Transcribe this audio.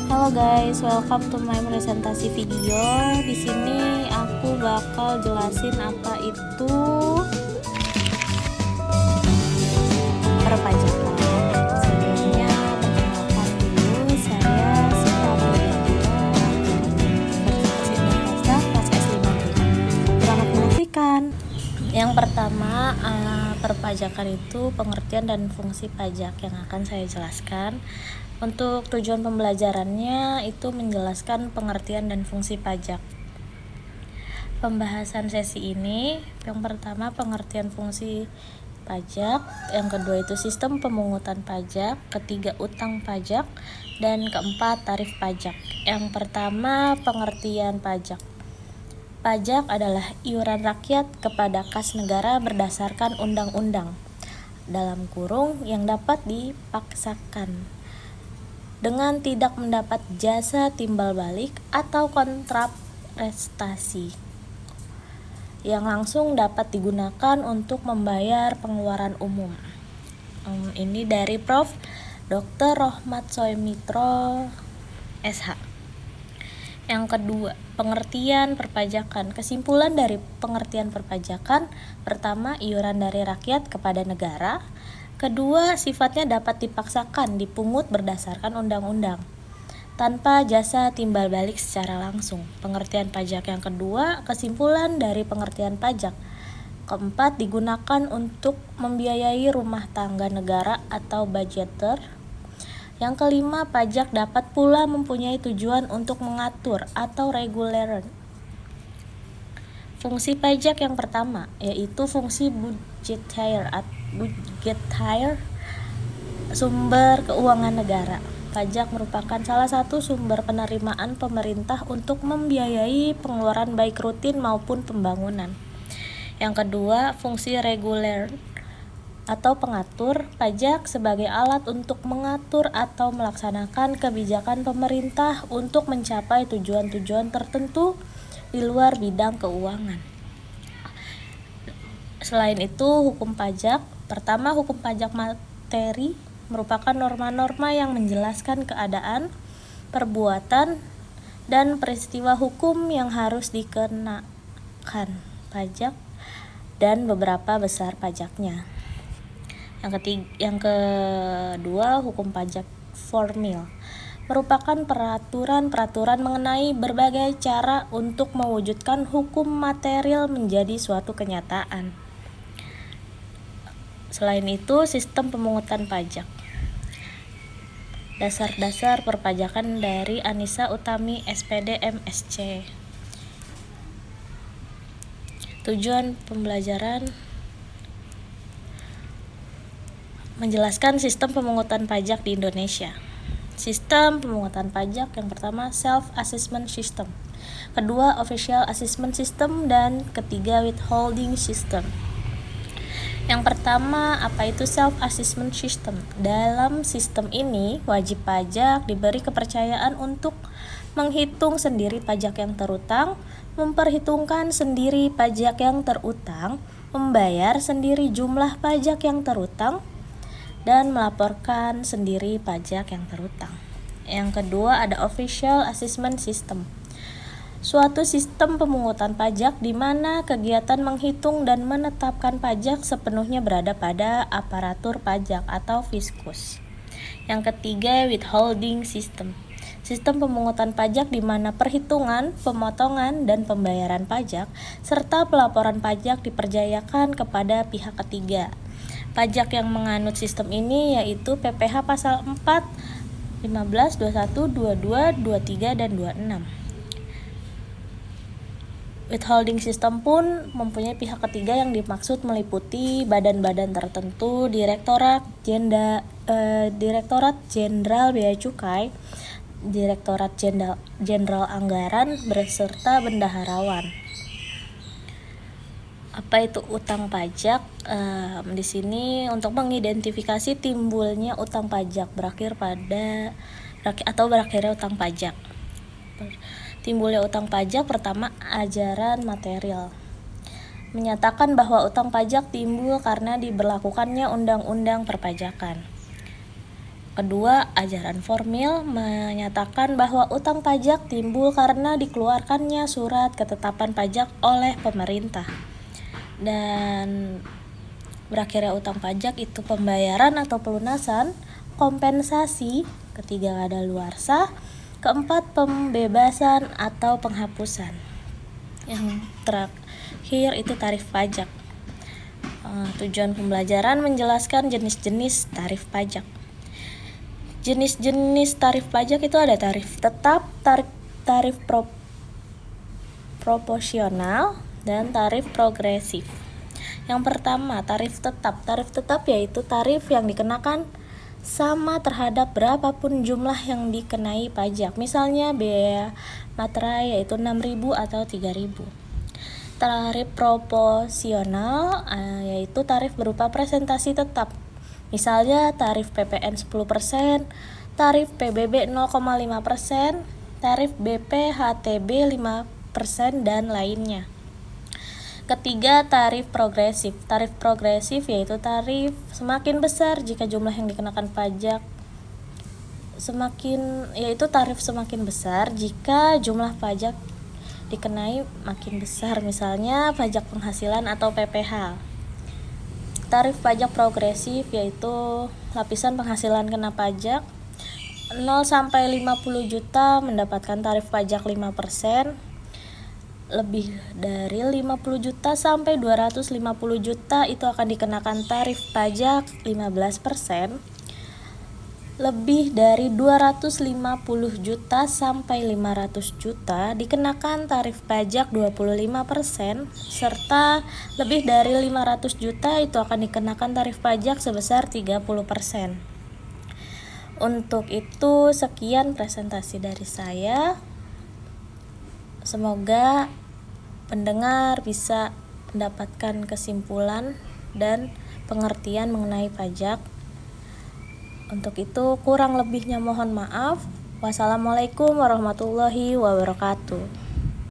Halo guys, welcome to my presentasi video. Di sini aku bakal jelasin apa itu perpajakan. Sebelumnya perkenalkan dulu, saya Sita Mulyadila, Universitas kelas S5. Selamat menyaksikan. Yang pertama, perpajakan itu pengertian dan fungsi pajak yang akan saya jelaskan. Untuk tujuan pembelajarannya itu menjelaskan pengertian dan fungsi pajak. Pembahasan sesi ini, yang pertama pengertian fungsi pajak, yang kedua itu sistem pemungutan pajak, ketiga utang pajak, dan keempat tarif pajak. Yang pertama pengertian pajak. Pajak adalah iuran rakyat kepada kas negara berdasarkan undang-undang (dalam kurung) yang dapat dipaksakan dengan tidak mendapat jasa timbal balik atau kontraprestasi yang langsung dapat digunakan untuk membayar pengeluaran umum. Ini dari Prof. Dr. Rohmat Soemitro SH. Yang kedua, pengertian perpajakan. Kesimpulan dari pengertian perpajakan: pertama, iuran dari rakyat kepada negara. Kedua, sifatnya dapat dipaksakan dipungut berdasarkan undang-undang tanpa jasa timbal balik secara langsung. Pengertian pajak yang kedua, kesimpulan dari pengertian pajak. Keempat, digunakan untuk membiayai rumah tangga negara atau budgeter. Yang kelima, pajak dapat pula mempunyai tujuan untuk mengatur atau reguler. Fungsi pajak yang pertama yaitu fungsi budgetaire, sumber keuangan negara. Pajak merupakan salah satu sumber penerimaan pemerintah untuk membiayai pengeluaran baik rutin maupun pembangunan. Yang kedua, fungsi reguler atau pengatur. Pajak sebagai alat untuk mengatur atau melaksanakan kebijakan pemerintah untuk mencapai tujuan-tujuan tertentu di luar bidang keuangan. Selain itu, hukum pajak. Pertama, hukum pajak materi merupakan norma-norma yang menjelaskan keadaan, perbuatan, dan peristiwa hukum yang harus dikenakan pajak dan beberapa besar pajaknya. Yang kedua, hukum pajak formil merupakan peraturan-peraturan mengenai berbagai cara untuk mewujudkan hukum material menjadi suatu kenyataan. Selain itu, sistem pemungutan pajak. Dasar-dasar perpajakan dari Anissa Utami, SPD, MSc. Tujuan pembelajaran: menjelaskan sistem pemungutan pajak di Indonesia. Sistem pemungutan pajak yang pertama, self-assessment system. Kedua, official assessment system. Dan ketiga, withholding system. Yang pertama, apa itu self-assessment system? Dalam sistem ini, wajib pajak diberi kepercayaan untuk menghitung sendiri pajak yang terutang, memperhitungkan sendiri pajak yang terutang, membayar sendiri jumlah pajak yang terutang, dan melaporkan sendiri pajak yang terutang. Yang kedua, ada official assessment system. Suatu sistem pemungutan pajak di mana kegiatan menghitung dan menetapkan pajak sepenuhnya berada pada aparatur pajak atau fiskus. Yang ketiga, withholding system. Sistem pemungutan pajak di mana perhitungan, pemotongan, dan pembayaran pajak serta pelaporan pajak dipercayakan kepada pihak ketiga. Pajak yang menganut sistem ini yaitu PPh pasal 4, 15, 21, 22, 23, dan 26. Withholding system pun mempunyai pihak ketiga yang dimaksud meliputi badan-badan tertentu, Direktorat Jenderal Bea Cukai, Direktorat Jenderal Anggaran, beserta bendaharawan. Apa itu utang pajak? Di sini untuk mengidentifikasi timbulnya utang pajak berakhirnya utang pajak. Timbulnya utang pajak, pertama, ajaran material. Menyatakan bahwa utang pajak timbul karena diberlakukannya undang-undang perpajakan. kedua, ajaran formil menyatakan bahwa utang pajak timbul karena dikeluarkannya surat ketetapan pajak oleh pemerintah. Dan berakhirnya utang pajak itu pembayaran atau pelunasan, kompensasi, ketiga kadaluarsa, keempat pembebasan atau penghapusan. Yang terakhir itu tarif pajak. Tujuan pembelajaran menjelaskan jenis-jenis tarif pajak. Jenis-jenis tarif pajak itu ada tarif tetap, tarif proporsional, dan tarif progresif. Yang pertama, tarif tetap. Tarif tetap yaitu tarif yang dikenakan sama terhadap berapapun jumlah yang dikenai pajak. Misalnya biaya materai yaitu 6.000 atau 3.000. Tarif proporsional yaitu tarif berupa presentasi tetap. Misalnya tarif PPN 10%, tarif PBB 0,5%, tarif BPHTB 5%, dan lainnya. Ketiga, tarif progresif. Tarif progresif yaitu tarif semakin besar jika jumlah yang dikenakan pajak tarif semakin besar jika jumlah pajak dikenai makin besar, misalnya pajak penghasilan atau PPH. Tarif pajak progresif yaitu lapisan penghasilan kena pajak 0 sampai 50 juta mendapatkan tarif pajak 5%, lebih dari 50 juta sampai 250 juta itu akan dikenakan tarif pajak 15%, lebih dari 250 juta sampai 500 juta dikenakan tarif pajak 25%, serta lebih dari 500 juta itu akan dikenakan tarif pajak sebesar 30%. Untuk itu sekian presentasi dari saya. Semoga pendengar bisa mendapatkan kesimpulan dan pengertian mengenai pajak. Untuk itu kurang lebihnya mohon maaf. Wassalamualaikum warahmatullahi wabarakatuh.